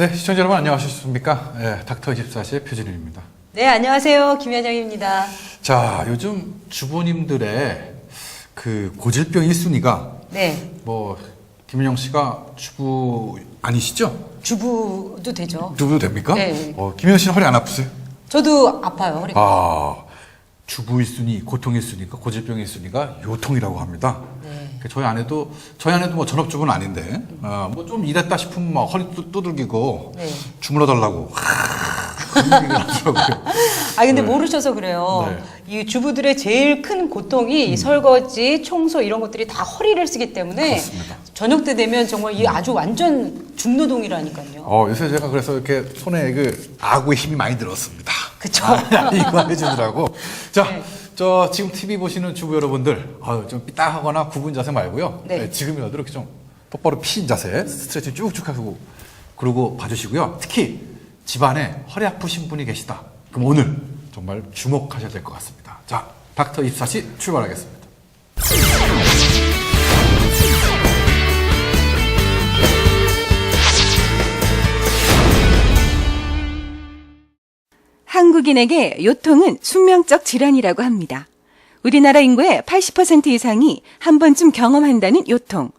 네, 시청자 여러분 안녕하셨습니까? 네, 닥터24시의 표진일입니다. 네, 안녕하세요. 김현정입니다. 자, 요즘 주부님들의 그 고질병 1순위가 네. 김현정 씨가 주부 아니시죠? 주부도 되죠. 주부도 됩니까? 네. 김현정 씨는 허리 안 아프세요? 저도 아파요, 허리가. 주부 1순위, 고통 1순위가 고질병 1순위가 요통이라고 합니다. 네. 저희 아내도 뭐 전업주부는 아닌데, 뭐 좀 일했다 싶으면 막 허리 두들기고 네. 주물러 달라고. 그런 얘기를 하더라고요. 근데 네. 모르셔서 그래요. 네. 이 주부들의 제일 큰 고통이 설거지, 청소 이런 것들이 다 허리를 쓰기 때문에 그렇습니다. 저녁 때 되면 정말 이 아주 완전 중노동이라니까요. 요새 제가 그래서 이렇게 손에 그 아구의 힘이 많이 들었습니다. 그쵸. 이거 해주더라고. 자, 네. 지금 TV 보시는 주부 여러분들, 좀 삐딱하거나 굽은 자세 말고요. 네. 지금이라도 이렇게 좀 똑바로 피신 자세, 스트레칭 쭉쭉 하고, 그러고 봐주시고요. 특히 집안에 허리 아프신 분이 계시다. 그럼 오늘 정말 주목하셔야 될 것 같습니다. 자, 닥터24시 출발하겠습니다. 한국인에게 요통은 숙명적 질환이라고 합니다. 우리나라 인구의 80% 이상이 한 번쯤 경험한다는 요통.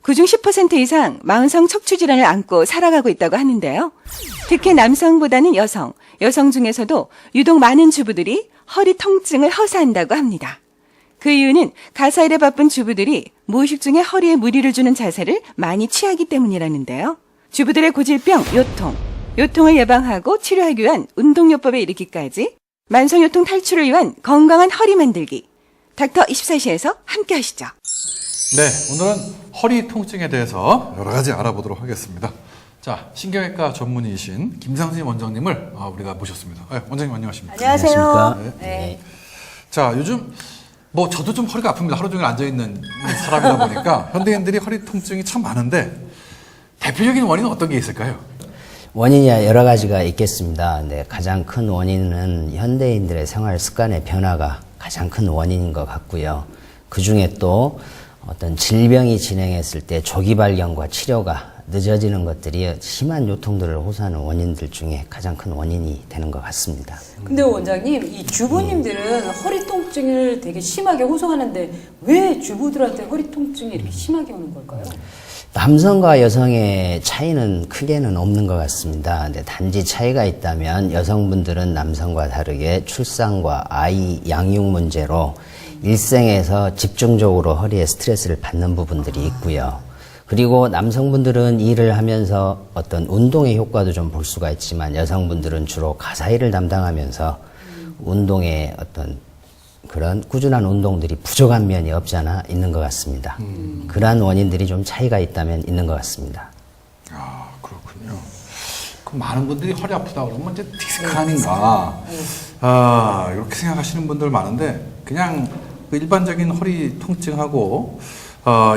그중 10% 이상 만성 척추 질환을 안고 살아가고 있다고 하는데요. 특히 남성보다는 여성 중에서도 유독 많은 주부들이 허리 통증을 허사한다고 합니다. 그 이유는 가사일에 바쁜 주부들이 무의식 중에 허리에 무리를 주는 자세를 많이 취하기 때문이라는데요. 주부들의 고질병, 요통을 예방하고 치료하기 위한 운동요법에 이르기까지 만성요통 탈출을 위한 건강한 허리 만들기. 닥터24시에서 함께 하시죠. 네, 오늘은 허리 통증에 대해서 여러 가지 알아보도록 하겠습니다. 자, 신경외과 전문의이신 김상진 원장님을 우리가 모셨습니다. 원장님 안녕하십니까? 안녕하세요. 네. 자, 요즘 저도 좀 허리가 아픕니다. 하루 종일 앉아있는 사람이다 보니까 현대인들이 허리 통증이 참 많은데 대표적인 원인은 어떤 게 있을까요? 원인이 여러 가지가 있겠습니다. 근데 가장 큰 원인은 현대인들의 생활 습관의 변화가 가장 큰 원인인 것 같고요. 그 중에 또 어떤 질병이 진행했을 때 조기 발견과 치료가 늦어지는 것들이 심한 요통들을 호소하는 원인들 중에 가장 큰 원인이 되는 것 같습니다. 근데 원장님, 이 주부님들은 허리 통증을 되게 심하게 호소하는데 왜 주부들한테 허리 통증이 이렇게 심하게 오는 걸까요? 남성과 여성의 차이는 크게는 없는 것 같습니다. 근데 단지 차이가 있다면 여성분들은 남성과 다르게 출산과 아이 양육 문제로 일생에서 집중적으로 허리에 스트레스를 받는 부분들이 있고요. 그리고 남성분들은 일을 하면서 어떤 운동의 효과도 좀 볼 수가 있지만 여성분들은 주로 가사일을 담당하면서 운동의 어떤 그런 꾸준한 운동들이 부족한 면이 없지 않아 있는 것 같습니다. 그러한 원인들이 좀 차이가 있다면 있는 것 같습니다. 그렇군요. 그럼 많은 분들이 허리 아프다 그러면 이제 디스크 아닌가. 이렇게 생각하시는 분들 많은데 그냥 그 일반적인 허리 통증하고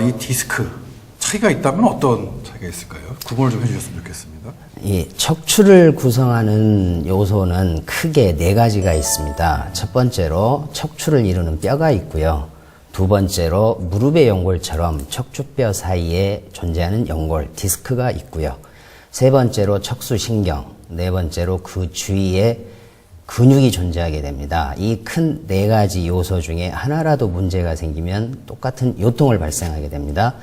이 디스크 차이가 있다면 어떤 차이가 있을까요? 구분을 좀 해주셨으면 좋겠습니다. 이 척추를 구성하는 요소는 크게 4가지가 있습니다. 첫 번째로 척추를 이루는 뼈가 있고요. 두 번째로 무릎의 연골처럼 척추뼈 사이에 존재하는 연골, 디스크가 있고요. 세 번째로 척수신경, 네 번째로 그 주위에 근육이 존재하게 됩니다. 이 큰 4가지 요소 중에 하나라도 문제가 생기면 똑같은 요통을 발생하게 됩니다.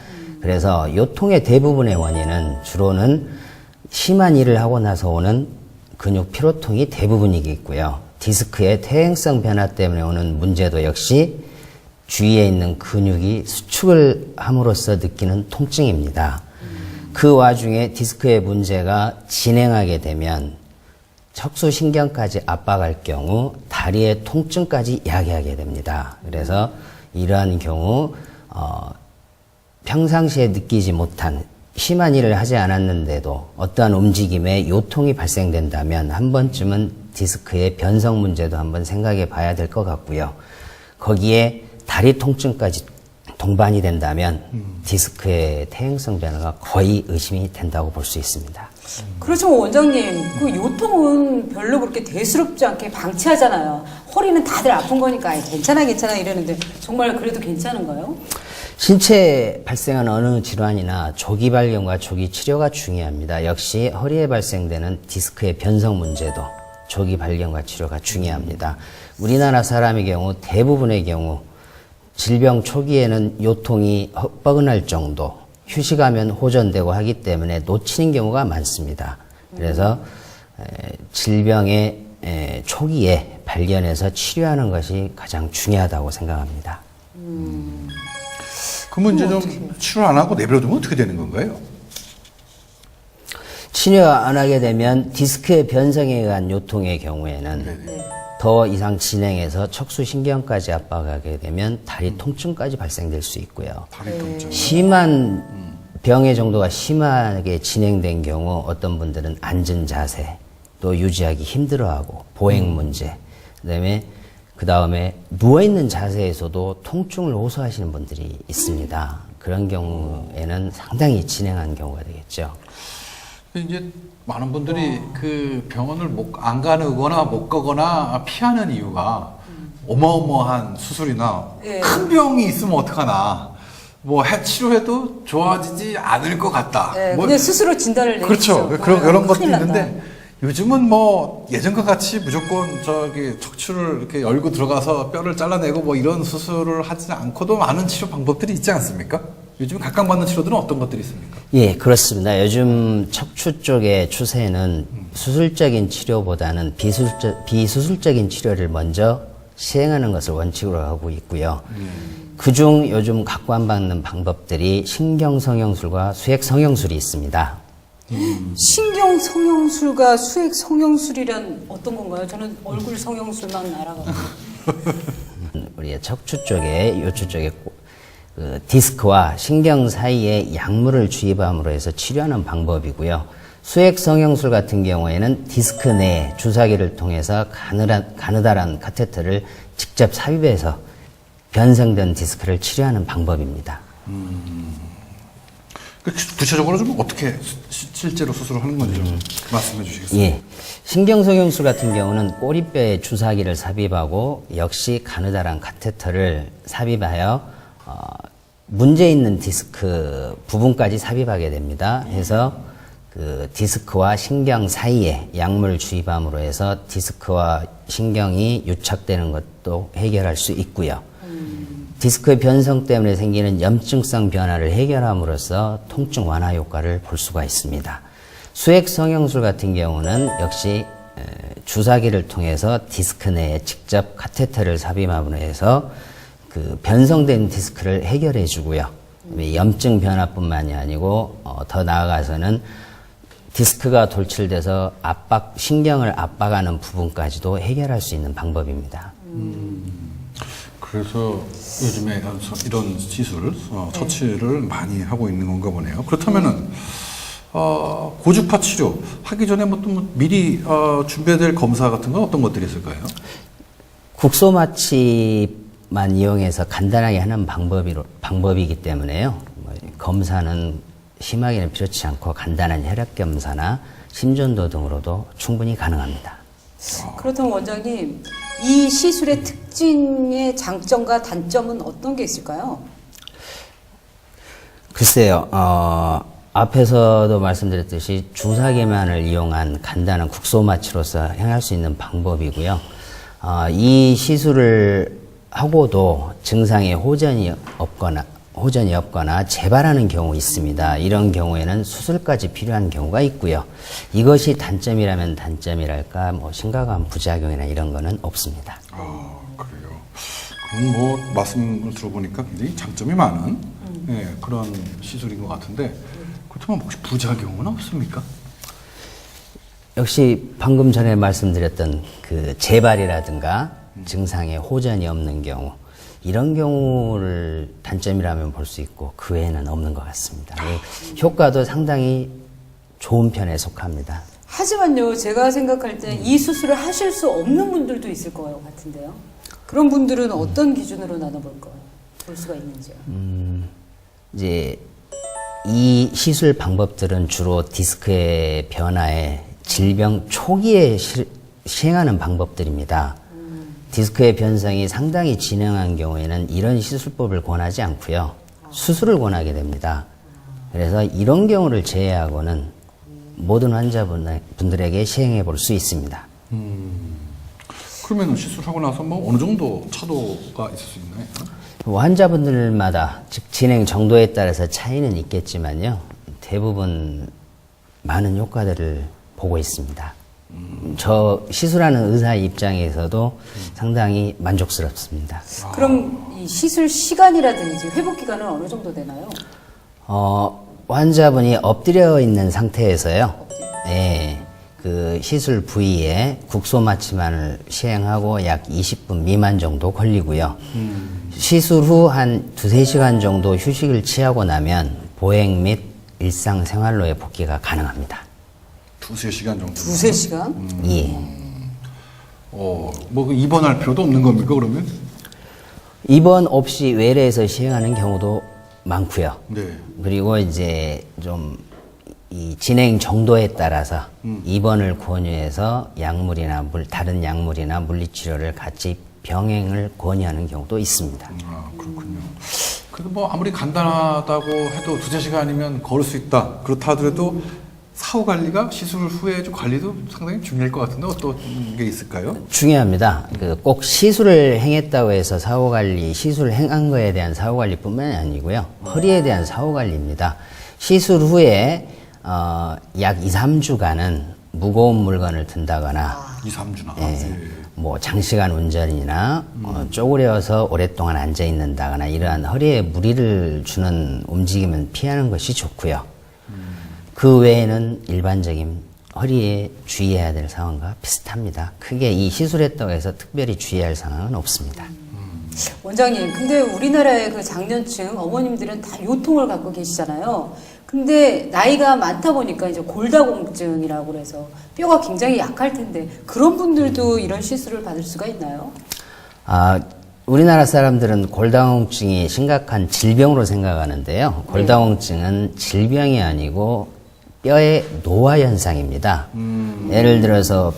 그래서 요통의 대부분의 원인은 주로는 심한 일을 하고 나서 오는 근육 피로통이 대부분이겠고요. 디스크의 퇴행성 변화 때문에 오는 문제도 역시 주위에 있는 근육이 수축을 함으로써 느끼는 통증입니다. 그 와중에 디스크의 문제가 진행하게 되면 척수신경까지 압박할 경우 다리의 통증까지 야기하게 됩니다. 그래서 이러한 경우 평상시에 느끼지 못한 심한 일을 하지 않았는데도 어떠한 움직임에 요통이 발생된다면 한 번쯤은 디스크의 변성 문제도 한번 생각해 봐야 될 것 같고요. 거기에 다리 통증까지 동반이 된다면 디스크의 퇴행성 변화가 거의 의심이 된다고 볼 수 있습니다. 그렇죠, 원장님. 그 요통은 별로 그렇게 대수롭지 않게 방치하잖아요. 허리는 다들 아픈 거니까 괜찮아 이러는데 정말 그래도 괜찮은가요? 신체에 발생한 어느 질환이나 조기 발견과 조기 치료가 중요합니다. 역시 허리에 발생되는 디스크의 변성 문제도 조기 발견과 치료가 중요합니다. 우리나라 사람의 경우 대부분의 경우 질병 초기에는 요통이 뻐근할 정도, 휴식하면 호전되고 하기 때문에 놓치는 경우가 많습니다. 그래서 질병의 초기에 발견해서 치료하는 것이 가장 중요하다고 생각합니다. 그러면 이제 좀 치료 안 하고 내버려두면 어떻게 되는 건가요? 치료 안 하게 되면 디스크의 변성에 의한 요통의 경우에는 더 이상 진행해서 척수신경까지 압박하게 되면 다리 통증까지 발생될 수 있고요. 다리 통증. 심한 병의 정도가 심하게 진행된 경우 어떤 분들은 앉은 자세 또 유지하기 힘들어하고 보행 문제 그 다음에 누워있는 자세에서도 통증을 호소하시는 분들이 있습니다. 그런 경우에는 상당히 진행한 경우가 되겠죠. 이제 많은 분들이 그 병원을 안 가거나 못 가거나 피하는 이유가 어마어마한 수술이나 예. 큰 병이 있으면 어떡하나 뭐 치료해도 좋아지지 않을 것 같다. 네, 뭐 그냥 스스로 진단을 그렇죠. 내리죠. 그런 것도 큰일 난다. 있는데 요즘은 뭐 예전과 같이 무조건 척추를 이렇게 열고 들어가서 뼈를 잘라내고 뭐 이런 수술을 하지 않고도 많은 치료 방법들이 있지 않습니까? 요즘 각광받는 치료들은 어떤 것들이 있습니까? 예, 그렇습니다. 요즘 척추 쪽의 추세는 수술적인 치료보다는 비수술적인 치료를 먼저 시행하는 것을 원칙으로 하고 있고요. 그중 요즘 각광받는 방법들이 신경성형술과 수액성형술이 있습니다. 신경 성형술과 수액 성형술이란 어떤 건가요? 저는 얼굴 성형술만 알아가지고. 우리의 척추 쪽에 요추 쪽에 그 디스크와 신경 사이에 약물을 주입함으로 해서 치료하는 방법이고요. 수액 성형술 같은 경우에는 디스크 내에 주사기를 통해서 가느다란 카테터를 직접 삽입해서 변성된 디스크를 치료하는 방법입니다. 구체적으로 좀 어떻게 실제로 수술을 하는 건지 좀 말씀해 주시겠어요? 예. 신경성형술 같은 경우는 꼬리뼈에 주사기를 삽입하고 역시 가느다란 카테터를 삽입하여 문제 있는 디스크 부분까지 삽입하게 됩니다. 해서 그 디스크와 신경 사이에 약물을 주입함으로 해서 디스크와 신경이 유착되는 것도 해결할 수 있고요. 디스크의 변성 때문에 생기는 염증성 변화를 해결함으로써 통증 완화 효과를 볼 수가 있습니다. 수액 성형술 같은 경우는 역시 주사기를 통해서 디스크 내에 직접 카테터를 삽입함으로 해서 그 변성된 디스크를 해결해 주고요. 염증 변화뿐만이 아니고 더 나아가서는 디스크가 돌출돼서 신경을 압박하는 부분까지도 해결할 수 있는 방법입니다. 그래서 요즘에 이런 시술, 처치를 많이 하고 있는 건가 보네요. 그렇다면은, 고주파 치료 하기 전에 뭐 또 미리 준비해야 될 검사 같은 건 어떤 것들이 있을까요? 국소마취만 이용해서 간단하게 하는 방법이기 때문에요. 검사는 심하게는 필요치 않고 간단한 혈액 검사나 심전도 등으로도 충분히 가능합니다. 그렇다면 원장님, 이 시술의 특징의 장점과 단점은 어떤 게 있을까요? 글쎄요, 앞에서도 말씀드렸듯이 주사기만을 이용한 간단한 국소마취로서 행할 수 있는 방법이고요. 이 시술을 하고도 증상에 호전이 없거나 재발하는 경우 있습니다. 이런 경우에는 수술까지 필요한 경우가 있고요. 이것이 단점이라면 단점이랄까 뭐 심각한 부작용이나 이런 거는 없습니다. 그래요. 그럼 뭐 말씀을 들어보니까 굉장히 장점이 많은 그런 시술인 것 같은데 그렇다면 혹시 부작용은 없습니까? 역시 방금 전에 말씀드렸던 그 재발이라든가 증상에 호전이 없는 경우 이런 경우를 단점이라면 볼 수 있고 그 외에는 없는 것 같습니다. 효과도 상당히 좋은 편에 속합니다. 하지만요, 제가 생각할 때 이 수술을 하실 수 없는 분들도 있을 것 같은데요. 그런 분들은 어떤 기준으로 나눠볼까요? 볼 수가 있는지요? 이제 이 시술 방법들은 주로 디스크의 변화에 질병 초기에 시행하는 방법들입니다. 디스크의 변성이 상당히 진행한 경우에는 이런 시술법을 권하지 않고요. 수술을 권하게 됩니다. 그래서 이런 경우를 제외하고는 모든 환자분들에게 시행해 볼 수 있습니다. 그러면 시술하고 나서 뭐 어느 정도 차도가 있을 수 있나요? 환자분들마다 즉 진행 정도에 따라서 차이는 있겠지만요. 대부분 많은 효과들을 보고 있습니다. 저 시술하는 의사 입장에서도 상당히 만족스럽습니다. 그럼 이 시술 시간이라든지 회복 기간은 어느 정도 되나요? 환자분이 엎드려 있는 상태에서요. 예, 그 시술 부위에 국소 마취만을 시행하고 약 20분 미만 정도 걸리고요. 시술 후 한 2-3시간 정도 휴식을 취하고 나면 보행 및 일상생활로의 복귀가 가능합니다. 2-3시간 정도. 2-3시간? 예. 뭐 입원할 필요도 없는 겁니까, 그러면? 입원 없이 외래에서 시행하는 경우도 많고요. 네. 그리고 이제 좀 이 진행 정도에 따라서 입원을 권유해서 약물이나 다른 약물이나 물리치료를 같이 병행을 권유하는 경우도 있습니다. 아, 그렇군요. 그래도 뭐 아무리 간단하다고 해도 2-3시간이면 걸을 수 있다. 그렇다 하더라도 사후 관리가 시술 후에 좀 관리도 상당히 중요할 것 같은데 어떤 게 있을까요? 중요합니다. 꼭 시술을 행했다고 해서 사후관리, 시술을 행한 거에 대한 사후관리뿐만이 아니고요. 허리에 대한 사후관리입니다. 시술 후에 약 2-3주간은 무거운 물건을 든다거나 2-3주나. 뭐 장시간 운전이나 쪼그려서 오랫동안 앉아 있는다거나 이러한 허리에 무리를 주는 움직임은 피하는 것이 좋고요. 그 외에는 일반적인 허리에 주의해야 될 상황과 비슷합니다. 크게 이 시술했다고 해서 특별히 주의할 상황은 없습니다. 원장님, 근데 우리나라의 그 장년층 어머님들은 다 요통을 갖고 계시잖아요. 근데 나이가 많다 보니까 이제 골다공증이라고 그래서 뼈가 굉장히 약할 텐데 그런 분들도 이런 시술을 받을 수가 있나요? 우리나라 사람들은 골다공증이 심각한 질병으로 생각하는데요. 골다공증은 질병이 아니고 뼈의 노화 현상입니다. 예를 들어서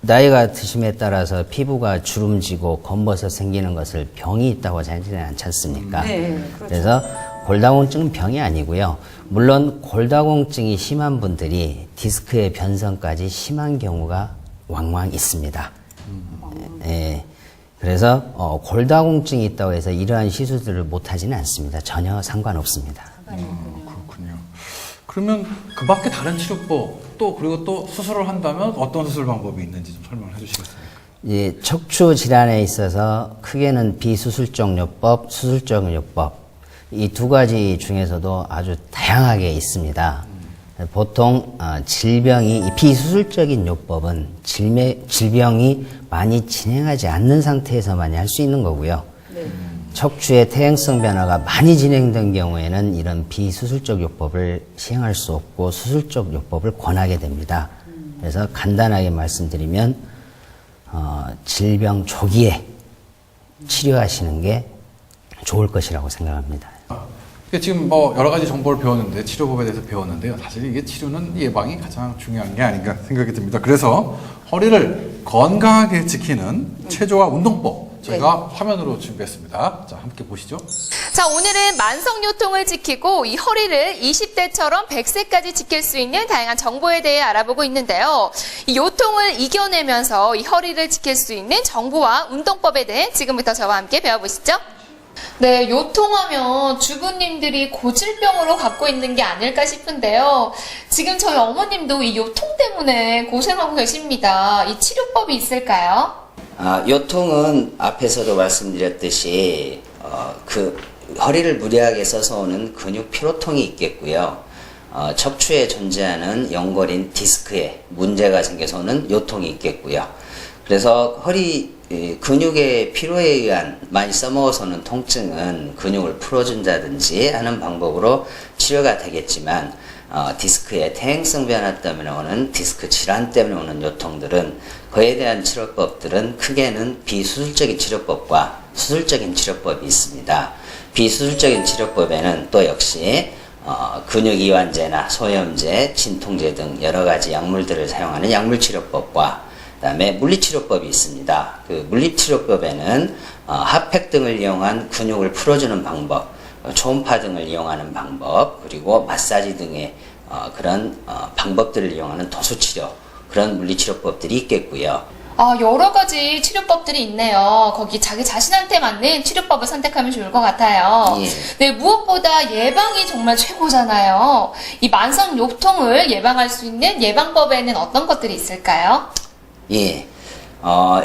나이가 드심에 따라서 피부가 주름지고 검버섯 생기는 것을 병이 있다고 자기는 않지 않습니까? 네, 그렇죠. 그래서 골다공증은 병이 아니고요. 물론 골다공증이 심한 분들이 디스크의 변성까지 심한 경우가 왕왕 있습니다. 예. 그래서 골다공증이 있다고 해서 이러한 시술들을 못하지는 않습니다. 전혀 상관없습니다. 그렇군요. 그러면 그 밖에 다른 치료법 그리고 또 수술을 한다면 어떤 수술 방법이 있는지 좀 설명을 해주시겠습니까? 예, 척추 질환에 있어서 크게는 비수술적 요법, 수술적 요법 이 두 가지 중에서도 아주 다양하게 있습니다. 보통 질병이 이 비수술적인 요법은 질병이 많이 진행하지 않는 상태에서만이 할 수 있는 거고요. 네. 척추의 퇴행성 변화가 많이 진행된 경우에는 이런 비수술적 요법을 시행할 수 없고 수술적 요법을 권하게 됩니다. 그래서 간단하게 말씀드리면 질병 초기에 치료하시는 게 좋을 것이라고 생각합니다. 지금 뭐 여러 가지 정보를 배웠는데 치료법에 대해서 배웠는데요. 사실 이게 치료는 예방이 가장 중요한 게 아닌가 생각이 듭니다. 그래서 허리를 건강하게 지키는 체조와 운동법 저희가 화면으로 준비했습니다. 자, 함께 보시죠. 자, 오늘은 만성 요통을 지키고 이 허리를 20대처럼 100세까지 지킬 수 있는 다양한 정보에 대해 알아보고 있는데요. 이 요통을 이겨내면서 이 허리를 지킬 수 있는 정보와 운동법에 대해 지금부터 저와 함께 배워보시죠. 네, 요통하면 주부님들이 고질병으로 갖고 있는 게 아닐까 싶은데요. 지금 저희 어머님도 이 요통 때문에 고생하고 계십니다. 이 치료법이 있을까요? 요통은 앞에서도 말씀드렸듯이 그 허리를 무리하게 써서 오는 근육 피로통이 있겠고요. 척추에 존재하는 연골인 디스크에 문제가 생겨서 오는 요통이 있겠고요. 그래서 허리 근육의 피로에 의한 많이 써먹어서는 통증은 근육을 풀어준다든지 하는 방법으로 치료가 되겠지만 디스크의 퇴행성 변화 때문에 오는 디스크 질환 때문에 오는 요통들은 그에 대한 치료법들은 크게는 비수술적인 치료법과 수술적인 치료법이 있습니다. 비수술적인 치료법에는 또 역시 근육이완제나 소염제, 진통제 등 여러 가지 약물들을 사용하는 약물치료법과 그다음에 물리치료법이 있습니다. 그 물리치료법에는 핫팩 등을 이용한 근육을 풀어주는 방법, 초음파 등을 이용하는 방법, 그리고 마사지 등의 그런 방법들을 이용하는 도수치료, 그런 물리치료법들이 있겠고요. 여러 가지 치료법들이 있네요. 거기 자기 자신한테 맞는 치료법을 선택하면 좋을 것 같아요. 예. 네, 무엇보다 예방이 정말 최고잖아요. 이 만성 요통을 예방할 수 있는 예방법에는 어떤 것들이 있을까요? 예.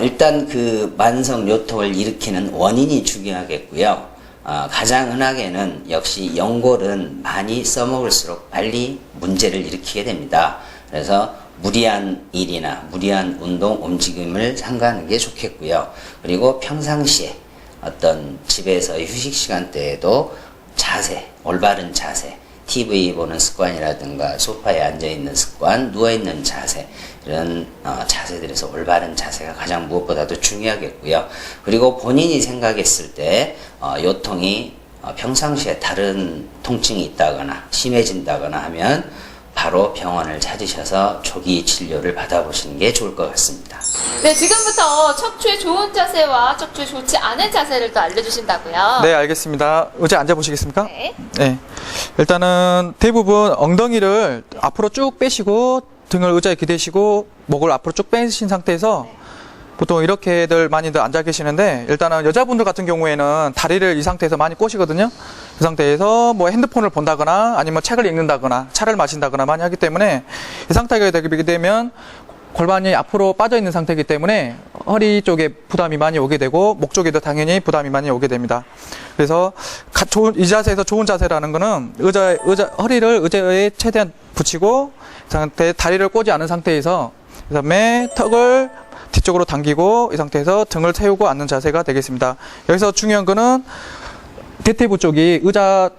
일단 그 만성 요통을 일으키는 원인이 중요하겠고요. 가장 흔하게는 역시 연골은 많이 써먹을수록 빨리 문제를 일으키게 됩니다. 그래서 무리한 일이나 무리한 운동, 움직임을 삼가하는 게 좋겠고요. 그리고 평상시에 어떤 집에서 휴식 시간대에도 자세, 올바른 자세, TV 보는 습관이라든가 소파에 앉아있는 습관, 누워있는 자세, 이런 자세들에서 올바른 자세가 가장 무엇보다도 중요하겠고요. 그리고 본인이 생각했을 때 요통이 평상시에 다른 통증이 있다거나 심해진다거나 하면 바로 병원을 찾으셔서 조기 진료를 받아보시는 게 좋을 것 같습니다. 네, 지금부터 척추의 좋은 자세와 척추에 좋지 않은 자세를 또 알려주신다고요? 네, 알겠습니다. 의자에 앉아보시겠습니까? 네. 네. 일단은 대부분 엉덩이를 앞으로 쭉 빼시고 등을 의자에 기대시고 목을 앞으로 쭉 빼신 상태에서 보통 이렇게들 많이들 앉아 계시는데, 일단은 여자분들 같은 경우에는 다리를 이 상태에서 많이 꼬시거든요. 그 상태에서 뭐 핸드폰을 본다거나 아니면 책을 읽는다거나 차를 마신다거나 많이 하기 때문에 이 상태가 되게 되면 골반이 앞으로 빠져 있는 상태이기 때문에 허리 쪽에 부담이 많이 오게 되고 목 쪽에도 당연히 부담이 많이 오게 됩니다. 그래서 이 자세에서 좋은 자세라는 거는 허리를 의자에 최대한 붙이고 이 상태 다리를 꼬지 않은 상태에서 그다음에 턱을 뒤쪽으로 당기고 이 상태에서 등을 세우고 앉는 자세가 되겠습니다. 여기서 중요한 거는 대퇴부 쪽이 의자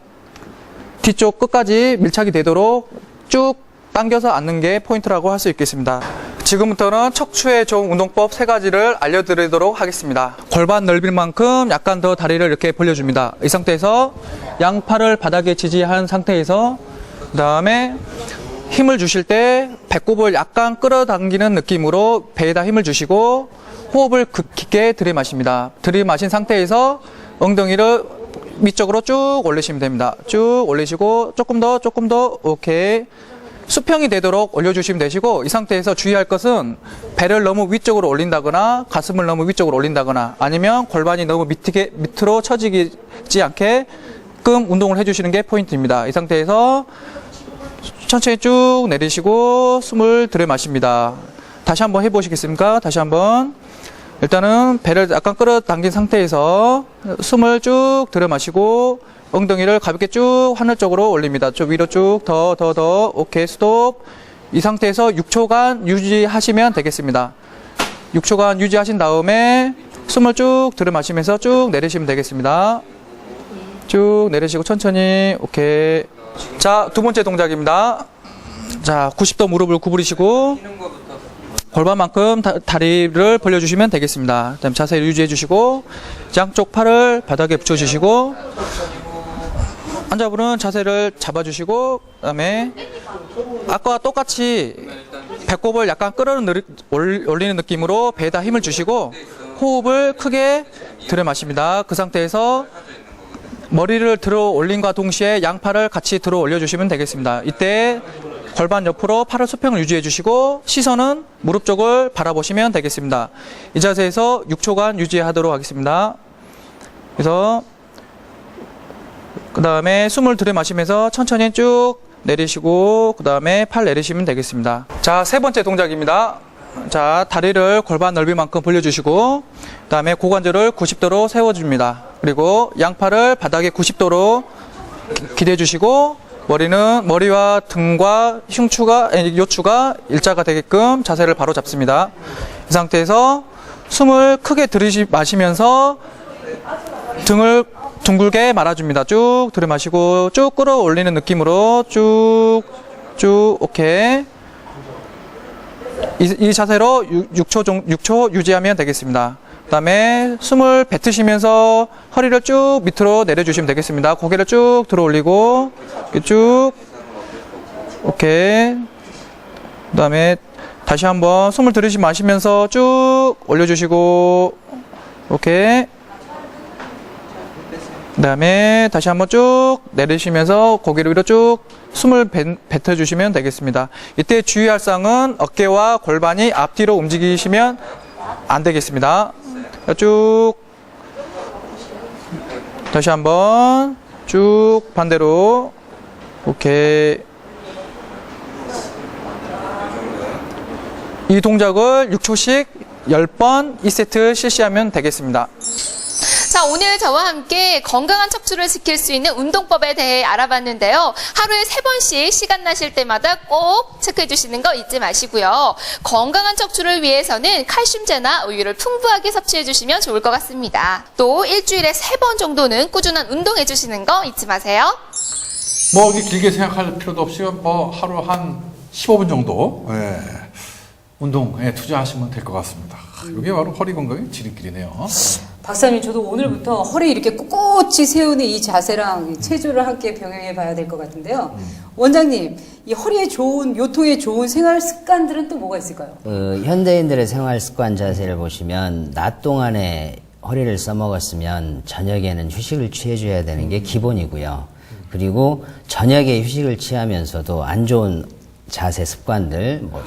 뒤쪽 끝까지 밀착이 되도록 쭉 당겨서 앉는 게 포인트라고 할 수 있겠습니다. 지금부터는 척추에 좋은 운동법 3가지를 알려드리도록 하겠습니다. 골반 넓일 만큼 약간 더 다리를 이렇게 벌려줍니다. 이 상태에서 양팔을 바닥에 지지한 상태에서 그 다음에 힘을 주실 때 배꼽을 약간 끌어당기는 느낌으로 배에다 힘을 주시고 호흡을 깊게 들이마십니다. 들이마신 상태에서 엉덩이를 밑쪽으로 쭉 올리시면 됩니다. 쭉 올리시고 조금 더 오케이. 수평이 되도록 올려주시면 되시고, 이 상태에서 주의할 것은 배를 너무 위쪽으로 올린다거나 가슴을 너무 위쪽으로 올린다거나 아니면 골반이 너무 밑으로 처지지 않게끔 운동을 해주시는 게 포인트입니다. 이 상태에서 천천히 쭉 내리시고 숨을 들이마십니다. 다시 한번 해보시겠습니까? 다시 한번. 일단은 배를 약간 끌어당긴 상태에서 숨을 쭉 들이마시고 엉덩이를 가볍게 쭉 하늘 쪽으로 올립니다. 좀 위로 쭉 더. 오케이, 스톱. 이 상태에서 6초간 유지하시면 되겠습니다. 6초간 유지하신 다음에 숨을 쭉 들이마시면서 쭉 내리시면 되겠습니다. 쭉 내리시고 천천히. 오케이. 자, 2번째 동작입니다. 자, 90도 무릎을 구부리시고 골반만큼 다리를 벌려주시면 되겠습니다. 그다음 자세를 유지해주시고 양쪽 팔을 바닥에 붙여주시고 환자분은 자세를 잡아주시고 그다음에 아까와 똑같이 배꼽을 약간 올리는 느낌으로 배에다 힘을 주시고 호흡을 크게 들이마십니다. 그 상태에서 머리를 들어 올림과 동시에 양팔을 같이 들어 올려주시면 되겠습니다. 이때 골반 옆으로 팔을 수평을 유지해 주시고 시선은 무릎 쪽을 바라보시면 되겠습니다. 이 자세에서 6초간 유지하도록 하겠습니다. 그래서 그 다음에 숨을 들이마시면서 천천히 쭉 내리시고 그 다음에 팔 내리시면 되겠습니다. 자, 3번째 동작입니다. 자, 다리를 골반 넓이만큼 벌려주시고 그 다음에 고관절을 90도로 세워줍니다. 그리고 양팔을 바닥에 90도로 기대해 주시고 머리와 등과 요추가 일자가 되게끔 자세를 바로 잡습니다. 이 상태에서 숨을 크게 들이마시면서 등을 둥글게 말아줍니다. 쭉 들이마시고 쭉 끌어올리는 느낌으로 쭉 오케이. 이 자세로 6초 유지하면 되겠습니다. 그 다음에 숨을 뱉으시면서 허리를 쭉 밑으로 내려주시면 되겠습니다. 고개를 쭉 들어 올리고 쭉 오케이. 그 다음에 다시 한번 숨을 들이마시면서 쭉 올려주시고 오케이. 그다음에 다시 한번 쭉 내리시면서 고개를 위로 쭉 숨을 뱉어주시면 되겠습니다. 이때 주의할 사항은 어깨와 골반이 앞뒤로 움직이시면 안 되겠습니다. 쭉 다시 한번 쭉 반대로. 오케이. 이 동작을 6초씩 10번 2세트 실시하면 되겠습니다. 자, 오늘 저와 함께 건강한 척추를 지킬 수 있는 운동법에 대해 알아봤는데요. 하루에 3번씩 시간 나실 때마다 꼭 체크해 주시는 거 잊지 마시고요. 건강한 척추를 위해서는 칼슘제나 우유를 풍부하게 섭취해 주시면 좋을 것 같습니다. 또 일주일에 3번 정도는 꾸준한 운동해 주시는 거 잊지 마세요. 뭐 이게 길게 생각할 필요도 없이 뭐 하루 한 15분 정도 운동에 투자하시면 될 것 같습니다. 이게 바로 허리 건강의 지름길이네요. 박사님, 저도 오늘부터 허리 이렇게 꼿꼿이 세우는 이 자세랑 이 체조를 함께 병행해 봐야 될 것 같은데요. 원장님, 이 허리에 좋은, 요통에 좋은 생활 습관들은 또 뭐가 있을까요? 현대인들의 생활 습관 자세를 보시면 낮 동안에 허리를 써먹었으면 저녁에는 휴식을 취해줘야 되는 게 기본이고요. 그리고 저녁에 휴식을 취하면서도 안 좋은 자세 습관들, 뭐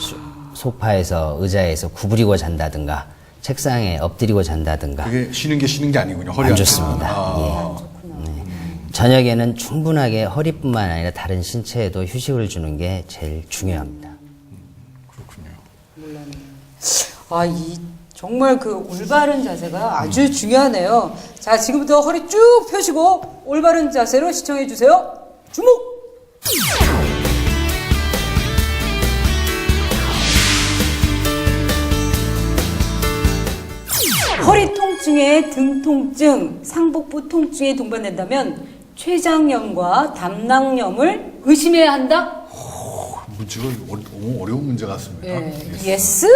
소파에서 의자에서 구부리고 잔다든가 책상에 엎드리고 잔다든가 그게 쉬는 게 아니군요. 허리 안 좋습니다. 저녁에는 충분하게 허리뿐만 아니라 다른 신체에도 휴식을 주는 게 제일 중요합니다. 그렇군요. 아, 정말 그 올바른 자세가 아주 중요하네요. 자, 지금부터 허리 쭉 펴시고 올바른 자세로 시청해 주세요. 주목! 허리 통증에 등 통증, 상복부 통증에 동반된다면 췌장염과 담낭염을 의심해야 한다? 문제가 너무 어려운 문제 같습니다. 예스?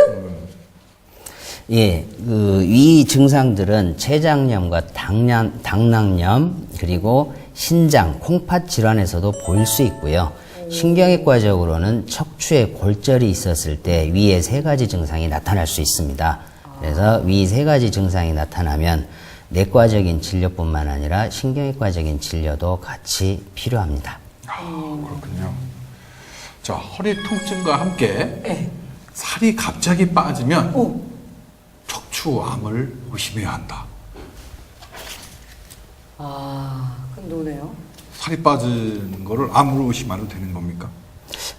예, 이 증상들은 췌장염과 당낭염 그리고 신장, 콩팥 질환에서도 보일 수 있고요. 신경외과적으로는 척추에 골절이 있었을 때 위에 3가지 증상이 나타날 수 있습니다. 그래서 위 3가지 증상이 나타나면 내과적인 진료뿐만 아니라 신경외과적인 진료도 같이 필요합니다. 그렇군요. 자, 허리 통증과 함께 살이 갑자기 빠지면 척추암을 의심해야 한다. 아, 그건 노네요. 살이 빠지는 거를 암으로 의심하면 되는 겁니까?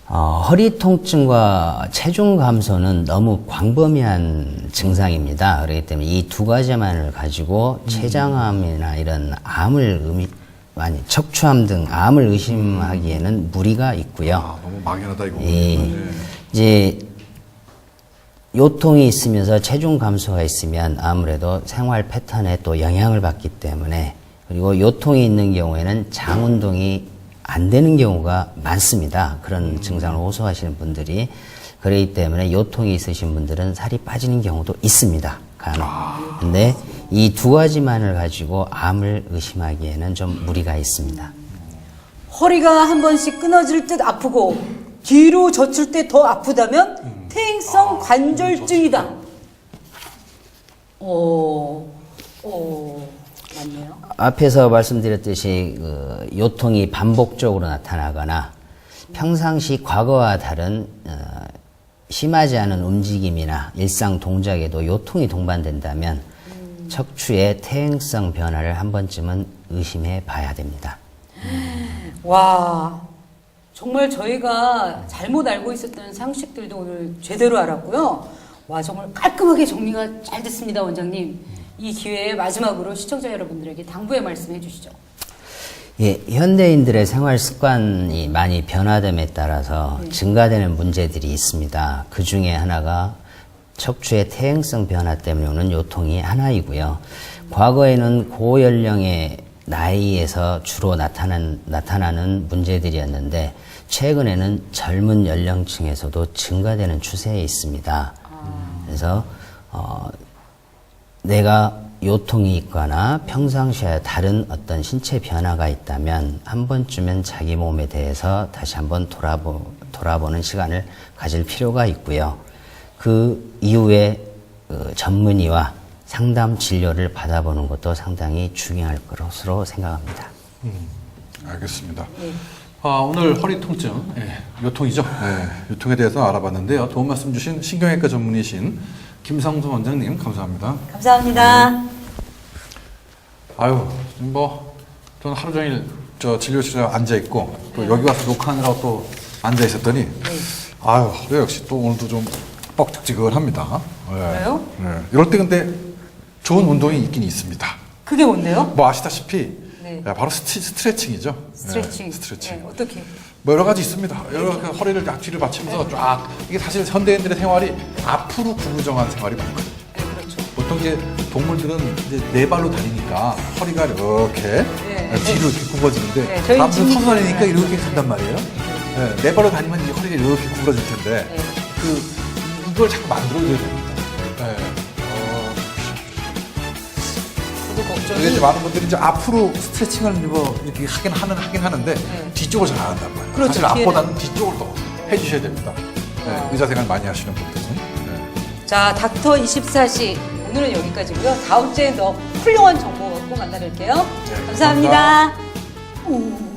허리 통증과 체중 감소는 너무 광범위한 증상입니다. 그렇기 때문에 이 2가지만을 가지고 췌장암이나 이런 암을 척추암 등 암을 의심하기에는 무리가 있고요. 너무 막연하다 이거. 이제 요통이 있으면서 체중 감소가 있으면 아무래도 생활 패턴에 또 영향을 받기 때문에, 그리고 요통이 있는 경우에는 장 운동이 안 되는 경우가 많습니다. 그런 증상을 호소하시는 분들이. 그렇기 때문에 요통이 있으신 분들은 살이 빠지는 경우도 있습니다. 간혹. 근데 이 2가지만을 가지고 암을 의심하기에는 좀 무리가 있습니다. 허리가 한 번씩 끊어질 듯 아프고 뒤로 젖힐 때 더 아프다면 퇴행성 관절증이다. 맞네요. 앞에서 말씀드렸듯이 요통이 반복적으로 나타나거나 평상시 과거와 다른 심하지 않은 움직임이나 일상 동작에도 요통이 동반된다면 척추의 퇴행성 변화를 한 번쯤은 의심해 봐야 됩니다. 와, 정말 저희가 잘못 알고 있었던 상식들도 오늘 제대로 알았고요. 와, 정말 깔끔하게 정리가 잘 됐습니다, 원장님. 이 기회에 마지막으로 시청자 여러분들에게 당부의 말씀 해주시죠. 예, 현대인들의 생활 습관이 많이 변화됨에 따라서 증가되는 문제들이 있습니다. 그 중에 하나가 척추의 퇴행성 변화 때문에 오는 요통이 하나이고요. 과거에는 고연령의 나이에서 주로 나타나는 문제들이었는데 최근에는 젊은 연령층에서도 증가되는 추세에 있습니다. 그래서 내가 요통이 있거나 평상시에 다른 어떤 신체 변화가 있다면 한 번쯤은 자기 몸에 대해서 다시 한번 돌아보는 시간을 가질 필요가 있고요. 그 이후에 전문의와 상담 진료를 받아보는 것도 상당히 중요할 것으로 생각합니다. 알겠습니다. 오늘 허리 통증, 요통이죠. 요통에 대해서 알아봤는데요. 도움 말씀 주신 신경외과 전문의신 김성수 원장님 감사합니다. 감사합니다. 아유, 저는 하루 종일 진료실에 앉아 있고 또 여기 와서 녹화하느라고 또 앉아 있었더니 아유, 허리 역시 또 오늘도 좀 뻑적지근합니다. 그래요? 이럴 때 근데 좋은 운동이 있긴 있습니다. 그게 뭔데요? 뭐 아시다시피 네. 바로 스트레칭이죠. 스트레칭. 스트레칭. 어떻게? 뭐 여러 가지 있습니다. 여러 가지 허리를 뒤로 받치면서 쫙 이게 사실 현대인들의 생활이 앞으로 구부정한 생활이 많거든요. 그렇죠. 보통 이제 동물들은 이제 네 발로 다니니까 허리가 이렇게 뒤로 이렇게 굽어지는데 네, 저희 사람들은 집이- 서서 다니니까 이렇게 간단 말이에요. 네 발로 다니면 이 허리가 이렇게 구부러질 텐데 이걸 자꾸 만들어줘야 됩니다. 저도 걱정이. 이제 많은 분들이 이제 앞으로 스트레칭을 뭐 이렇게 하긴 하는데 뒤쪽을 잘 안 한단 말이에요. 그렇죠, 사실 앞보다는 뒤쪽을 더 해주셔야 됩니다. 의사 생활 많이 하시는 분들은. 자, 닥터 24시 오늘은 여기까지고요. 다음 주에 더 훌륭한 정보 갖고 만나 뵐게요. 감사합니다. 오.